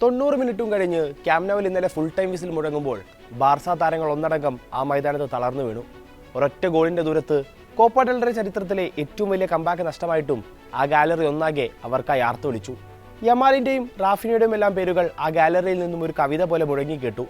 90 മിനിറ്റും കഴിഞ്ഞ് ക്യാമ്പ് നൗവിൽ ഇന്നലെ ഫുൾ ടൈം വിസിൽ മുഴങ്ങുമ്പോൾ ബാർസ താരങ്ങൾ ഒന്നടങ്കം ആ മൈതാനത്ത് തളർന്നു വീണു. ഒരൊറ്റ ഗോളിന്റെ ദൂരത്ത് കോപ്പ ഡെൽ റേ ചരിത്രത്തിലെ ഏറ്റവും വലിയ കംബാക്ക് നഷ്ടമായിട്ടും ആ ഗാലറി ഒന്നാകെ അവർക്കായി ആർത്തുവിളിച്ചു. യമാലിന്റെയും റാഫിനിയുടെയും എല്ലാം പേരുകൾ ആ ഗാലറിയിൽ നിന്നും ഒരു കവിത പോലെ മുഴങ്ങി കേട്ടു.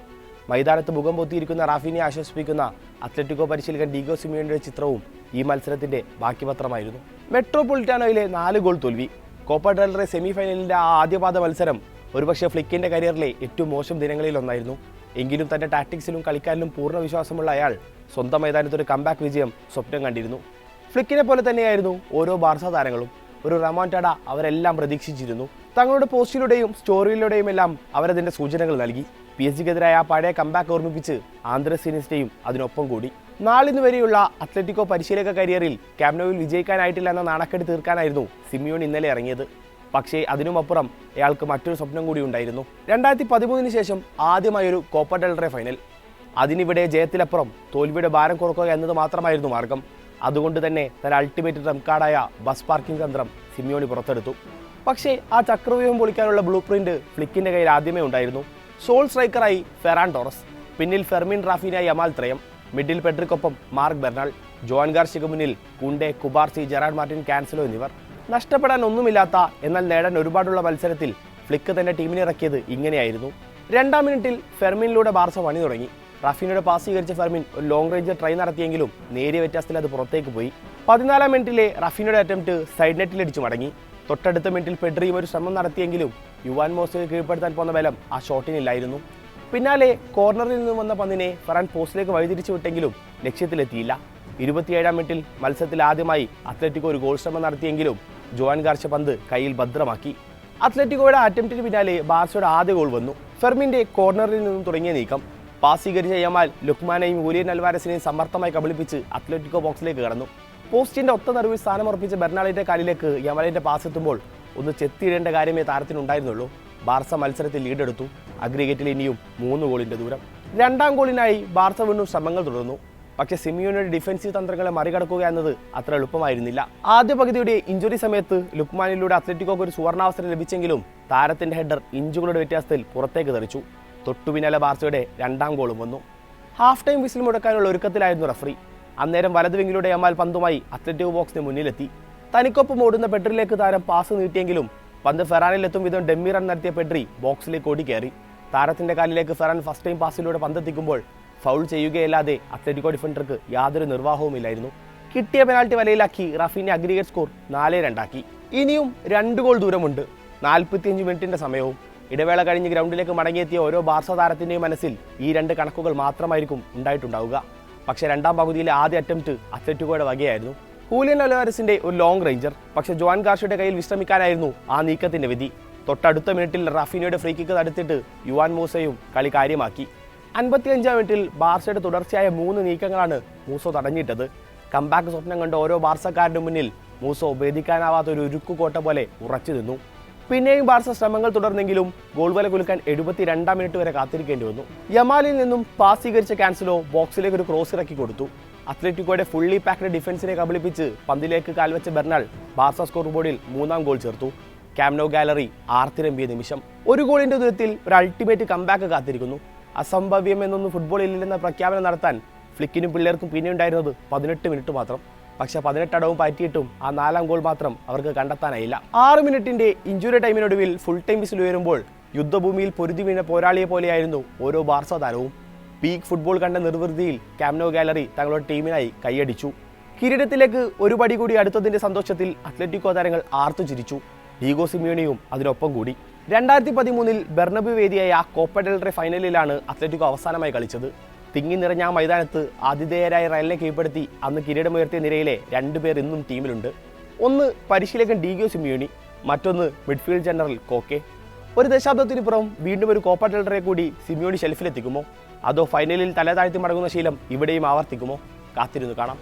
മൈതാനത്ത് മുഖം പൊത്തിയിരിക്കുന്ന റാഫിനിയെ ആശ്വസിപ്പിക്കുന്ന അത്ലറ്റിക്കോ പരിശീലകൻ ഡീഗോ സിമിയോണിയുടെ ചിത്രവും ഈ മത്സരത്തിന്റെ ബാക്കിപത്രമായിരുന്നു. മെട്രോപൊളിറ്റാനോയിലെ 4 ഗോൾ തോൽവി. കോപ്പ ഡെൽ റേ സെമി ഫൈനലിന്റെ ആ ആദ്യപാദ മത്സരം ഒരുപക്ഷെ ഫ്ലിക്കിന്റെ കരിയറിലെ ഏറ്റവും മോശം ദിനങ്ങളിൽ ഒന്നായിരുന്നു. എങ്കിലും തന്റെ ടാക്ടിക്സിലും കളിക്കാരിലും പൂർണ്ണ വിശ്വാസമുള്ള അയാൾ സ്വന്തം മൈതാനത്തൊരു കംബാക്ക് വിജയം സ്വപ്നം കണ്ടിരുന്നു. ഫ്ലിക്കിനെ പോലെ തന്നെയായിരുന്നു ഓരോ ബാർസ താരങ്ങളും. ഒരു റൊമാൻറ്റാഡ അവരെല്ലാം പ്രതീക്ഷിച്ചിരുന്നു. തങ്ങളുടെ പോസ്റ്റിലൂടെയും സ്റ്റോറിയിലൂടെയും എല്ലാം അവരതിന്റെ സൂചനകൾ നൽകി. PSG-ക്കെതിരായ ആ പഴയ കംബാക്ക് ഓർമ്മിപ്പിച്ച് ആന്ദ്രസ് ഇനിയസ്റ്റയും അതിനൊപ്പം കൂടി. നാളിന്ന് വരെയുള്ള അത്ലറ്റിക്കോ പരിശീലക കരിയറിൽ ക്യാമ്പ് നൗവിൽ വിജയിക്കാനായിട്ടില്ല എന്ന നാണക്കേട് തീർക്കാനായിരുന്നു സിമിയോൺ ഇന്നലെ ഇറങ്ങിയത്. പക്ഷേ അതിനുമപ്പുറം അയാൾക്ക് മറ്റൊരു സ്വപ്നം കൂടി ഉണ്ടായിരുന്നു. 2013 ശേഷം ആദ്യമായൊരു കോപ്പ ഡെൽ റേ ഫൈനൽ. അതിനിവിടെ ജയത്തിലപ്പുറം തോൽവിയുടെ ഭാരം കുറക്കുക എന്നത് മാത്രമായിരുന്നു മാർഗം. അതുകൊണ്ട് തന്നെ തന്റെ അൾട്ടിമേറ്റ് ട്രംപ് കാർഡായ ബസ് പാർക്കിംഗ് തന്ത്രം സിമിയോണി പുറത്തെടുത്തു. പക്ഷേ ആ ചക്രവ്യൂഹം പൊളിക്കാനുള്ള ബ്ലൂ പ്രിന്റ് ഫ്ലിക്കിന്റെ കയ്യിൽ ആദ്യമേ ഉണ്ടായിരുന്നു. സോൾ സ്ട്രൈക്കറായി ഫെറാൻ ടോറസ്, പിന്നിൽ ഫെർമിൻ റാഫിനായി യമാൽ ത്രയം, മിഡിൽ പെഡ്രിക്കൊപ്പം മാർക്ക് ബെർണാൾ, ജോൻ ഗാർഷ്യയ്ക്ക് മുന്നിൽ Kounde, Cubarsi, Gerard Martin, Cancelo എന്നിവർ. നഷ്ടപ്പെടാൻ ഒന്നുമില്ലാത്ത എന്നാൽ നേടാൻ ഒരുപാടുള്ള മത്സരത്തിൽ ഫ്ലിക്ക് തന്റെ ടീമിനെ ഇറക്കിയത് ഇങ്ങനെയായിരുന്നു. 2-ാം മിനിറ്റിൽ ഫെർമിനിലൂടെ ബാർസ പണി തുടങ്ങി. റാഫിനയുടെ പാസ് സ്വീകരിച്ച ഫെർമിൻ ഒരു ലോങ് റേഞ്ച് ട്രൈ നടത്തിയെങ്കിലും നേരിയ വ്യത്യാസത്തിൽ അത് പുറത്തേക്ക് പോയി. 14-ാം മിനിറ്റിലെ റാഫിനയുടെ അറ്റംപ്റ്റ് സൈഡ് നെറ്റിലടിച്ചു മടങ്ങി. തൊട്ടടുത്ത മിനിറ്റിൽ പെഡ്രിയും ഒരു ശ്രമം നടത്തിയെങ്കിലും യുവാൻ മോസയെ കീഴ്പ്പെടുത്താൻ പോന്ന ബലം ആ ഷോട്ടിനില്ലായിരുന്നു. പിന്നാലെ കോർണറിൽ നിന്ന് വന്ന പന്തിനെ ഫെറാൻ പോസ്റ്റിലേക്ക് വഴിതിരിച്ചു വിട്ടെങ്കിലും ലക്ഷ്യത്തിലെത്തിയില്ല. 27-ാം മിനിറ്റിൽ മത്സരത്തിൽ ആദ്യമായി അത്ലറ്റിക്കോ ഒരു ഗോൾ ശ്രമം നടത്തിയെങ്കിലും ജോൻ ഗാർഷ്യ പന്ത് കയ്യിൽ ഭദ്രമാക്കി. അത്ലറ്റിക്കോയുടെ അറ്റംപ്റ്റിന് പിന്നാലെ ബാർസയുടെ ആദ്യ ഗോൾ വന്നു. ഫെർമിന്റെ കോർണറിൽ നിന്നും തുടങ്ങിയ നീക്കം പാസ് സ്വീകരിച്ച യമാൽ ലുക്മാനെയും ഊലിയൻ അൽവാരസിനെയും സമർത്ഥമായി കബളിപ്പിച്ച് അത്ലറ്റിക്കോ ബോക്സിലേക്ക് കടന്നു. പോസ്റ്റിന്റെ ഒത്ത നടുവിൽ സ്ഥാനമുറപ്പിച്ച ബെർണാളിന്റെ കാലിലേക്ക് യമാലിന്റെ പാസ് എത്തുമ്പോൾ ഒന്ന് ചെത്തിയിടേണ്ട കാര്യമേ താരത്തിനുണ്ടായിരുന്നുള്ളൂ. ബാർസ മത്സരത്തിൽ ലീഡെടുത്തു. അഗ്രിഗേറ്റിൽ ഇനിയും 3 ഗോളിന്റെ ദൂരം. 2-ാം ഗോളിനായി ബാർസ വീണ്ടും ശ്രമങ്ങൾ തുടർന്നു. പക്ഷേ സിമിയോണിയുടെ ഡിഫൻസീവ് തന്ത്രങ്ങളെ മറികടക്കുക എന്നത് അത്ര എളുപ്പമായിരുന്നില്ല. ആദ്യ പകുതിയുടെ ഇഞ്ചുറി സമയത്ത് ലുക്മാനിലൂടെ അത്ലറ്റിക്കോക്ക് ഒരു സുവർണാവസരം ലഭിച്ചെങ്കിലും താരത്തിന്റെ ഹെഡർ ഇഞ്ചുകളുടെ വ്യത്യാസത്തിൽ പുറത്തേക്ക് തെറിച്ചു. തൊട്ടുപിന്നാലെ ബാർസയുടെ 2-ാം ഗോളും വന്നു. ഹാഫ് ടൈം വിസിൽ മുടക്കാനുള്ള ഒരുക്കത്തിലായിരുന്നു റഫറി. അന്നേരം വലതു വിങ്ങിലൂടെ യമാൽ പന്തുമായി അത്ലറ്റിക്കോ ബോക്സിന് മുന്നിലെത്തി. തനിക്കൊപ്പം ഓടുന്ന പെഡ്രിലേക്ക് താരം പാസ് നീട്ടിയെങ്കിലും പന്ത് ഫെറാനിലെത്തും വിധം ഡെമ്മി റൺ നടത്തിയ പെഡ്രി ബോക്സിലേക്ക് ഓടിക്കയറി. താരത്തിന്റെ കാലിലേക്ക് ഫെറാൻ ഫസ്റ്റ് ടൈം പാസിലൂടെ പന്തെത്തിക്കുമ്പോൾ ഫൗൾ ചെയ്യുകയല്ലാതെ അത്ലറ്റിക്കോ ഡിഫൻഡർക്ക് യാതൊരു നിർവാഹവുമില്ലായിരുന്നു. കിട്ടിയ പെനാൽറ്റി വലയിലാക്കി റാഫിനെ അഗ്രിഗേറ്റ് സ്കോർ 4-2 ഇനിയും 2 ഗോൾ ദൂരമുണ്ട്. 45 മിനിറ്റിന്റെ സമയവും. ഇടവേള കഴിഞ്ഞ് ഗ്രൗണ്ടിലേക്ക് മടങ്ങിയെത്തിയ ഓരോ ബാർസ താരത്തിന്റെയും മനസ്സിൽ ഈ 2 കണക്കുകൾ മാത്രമായിരിക്കും ഉണ്ടായിട്ടുണ്ടാവുക. പക്ഷേ 2-ാം പകുതിയിലെ ആദ്യ അറ്റംപ്റ്റ് അത്ലറ്റിക്കോയുടെ വകയായിരുന്നു. ഹൂലിയൻ അൽവാരസിന്റെ ഒരു ലോങ് റേഞ്ചർ. പക്ഷേ ജോൻ ഗാർഷ്യയുടെ കയ്യിൽ വിശ്രമിക്കാനായിരുന്നു ആ നീക്കത്തിന്റെ വിധി. തൊട്ടടുത്ത മിനിറ്റിൽ റാഫിനയുടെ ഫ്രീ കിക്ക് തടുത്തിട്ട് യുവാൻ മൂസയും കളി കാര്യമാക്കി. 55-ാം മിനിറ്റിൽ ബാർസയുടെ തുടർച്ചയായ 3 നീക്കങ്ങളാണ് മൂസോ തടഞ്ഞിട്ടത്. കംബാക്ക് സ്വപ്നം കണ്ട ഓരോ ബാർസക്കാരുടെ മുന്നിൽ മൂസോ ഭേദിക്കാനാവാത്ത ഒരു ഉരുക്കുകോട്ട പോലെ ഉറച്ചു നിന്നു. പിന്നെയും ബാർസ ശ്രമങ്ങൾ തുടർന്നെങ്കിലും ഗോൾ വല കുലുക്കാൻ 72-ാം മിനിറ്റ് വരെ കാത്തിരിക്കേണ്ടി വന്നു. യമാലിൽ നിന്നും പാസ് സ്വീകരിച്ച കാൻസലോ ബോക്സിലേക്ക് ഒരു ക്രോസ് ഇറക്കി കൊടുത്തു. അത്ലറ്റിക്കോയുടെ ഫുള്ളി പാക്ഡ് ഡിഫൻസിനെ കബളിപ്പിച്ച് പന്തിലേക്ക് കാൽവെച്ച ബെർണാൾ ബാർസ സ്കോർ ബോർഡിൽ 3-ാം ഗോൾ ചേർത്തു. ക്യാമ്പ് നൗ ഗാലറി ആർത്തിരമ്പിയ നിമിഷം. ഒരു ഗോളിന്റെ ദൂരത്തിൽ ഒരു അൾട്ടിമേറ്റ് കംബാക്ക് കാത്തിരിക്കുന്നു. അസംഭവ്യം എന്നൊന്നും ഫുട്ബോളില്ലെന്ന പ്രഖ്യാപനം നടത്താൻ ഫ്ലിക്കിനും പിള്ളേർക്കും പിന്നെ ഉണ്ടായിരുന്നത് 18 മിനിറ്റ് മാത്രം. പക്ഷെ 18 അടവും പറ്റിയിട്ടും ആ 4-ാം ഗോൾ മാത്രം അവർക്ക് കണ്ടെത്താനായില്ല. 6 മിനിറ്റിന്റെ ഇഞ്ചുറി ടൈമിനൊടുവിൽ ഫുൾ ടൈം വിസിൽ ഉയരുമ്പോൾ യുദ്ധഭൂമിയിൽ പൊരുതി വീണ പോരാളിയെ പോലെയായിരുന്നു ഓരോ ബാർസ താരവും. പീക്ക് ഫുട്ബോൾ കണ്ട നിർവൃതിയിൽ ക്യാമ്പ് നൗ ഗാലറി തങ്ങളുടെ ടീമിനായി കൈയടിച്ചു. കിരീടത്തിലേക്ക് ഒരു പടി കൂടി അടുത്തതിന്റെ സന്തോഷത്തിൽ അത്ലറ്റിക്കോ താരങ്ങൾ ആർത്തു ചിരിച്ചു. ഡീഗോ സിമിയോണിയും അതിനൊപ്പം കൂടി. 2013 ബെർണബ്യൂ വേദിയായ കോപ്പ ഡെൽ റേ ഫൈനലിലാണ് അത്ലറ്റിക്കോ അവസാനമായി കളിച്ചത്. തിങ്ങി നിറഞ്ഞ ആ മൈതാനത്ത് ആതിഥേയരായ റയലിനെ കീഴ്പ്പെടുത്തി അന്ന് കിരീടമുയർത്തിയ നിരയിലെ 2 പേർ ഇന്നും ടീമിലുണ്ട്. ഒന്ന് പരിശീലകൻ ഡീഗോ സിമിയോണി, മറ്റൊന്ന് മിഡ്ഫീൽഡ് ജനറൽ കോക്കെ. ഒരു ദശാബ്ദത്തിനുപുറം വീണ്ടും ഒരു കോപ്പ ഡെൽ റേ കൂടി സിമിയോണി ഷെൽഫിലെത്തിക്കുമോ? അതോ ഫൈനലിൽ തല താഴ്ത്തി മടങ്ങുന്ന ശീലം ഇവിടെയും ആവർത്തിക്കുമോ? കാത്തിരുന്ന് കാണാം.